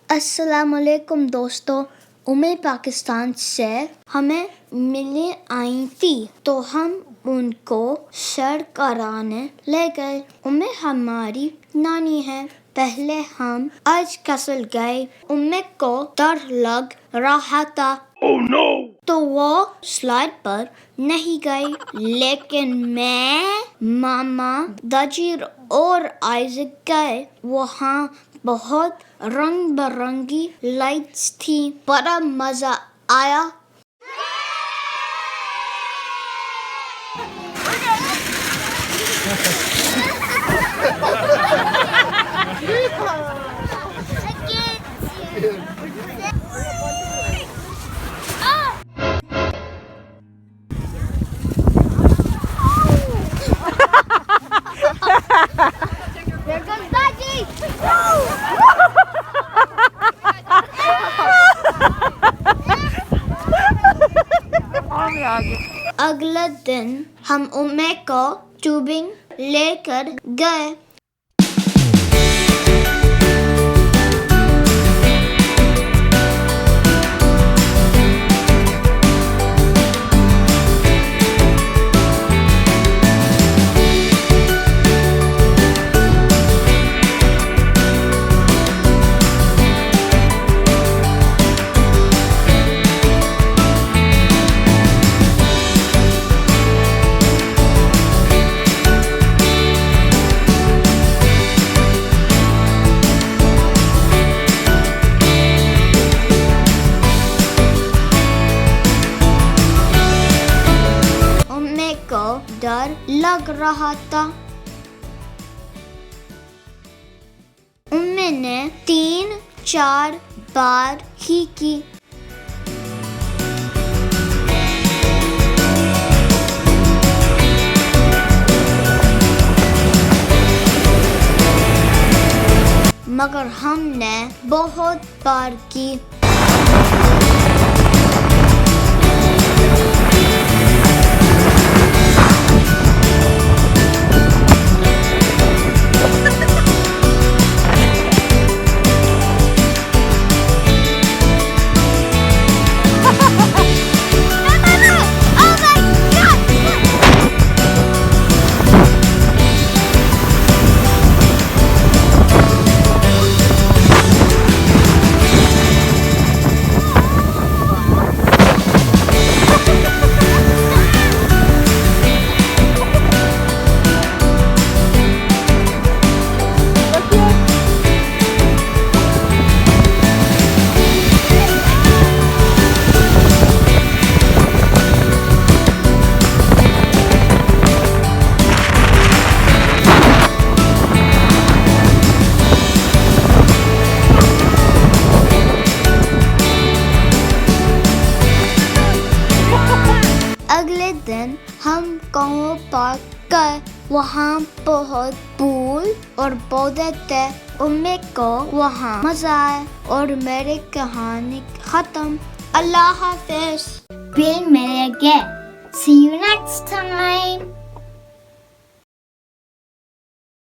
अस्सलामुअलैकुम दोस्तों, उम्मीद पाकिस्तान से हमें मिलने आई थी तो हम उनको सैर कराने ले गए। उम्मीद हमारी नानी है। पहले हम आज कसल गए। उम्मीद को डर लग रहा था। Oh no! तो वो स्लाइड पर नहीं गई, लेकिन मैं, मामा, दादी और आइज़क गए। वहाँ बहुत रंग बिरंगी लाइट्स थी। बड़ा मजा आया। There goes Daddy! अगले दिन हम उम्मे को ट्यूबिंग लेकर गए। को डर लग रहा था। मैंने 3-4 बार ही की। मगर हमने बहुत बार की। अगले दिन हम गाँव पर गए। वहाँ बहुत फूल और पौधे थे। उम्मीद को वहाँ मजा आया और मेरी कहानी खत्म। अल्लाह हाफिज। फिर मिलेंगे। See you next time.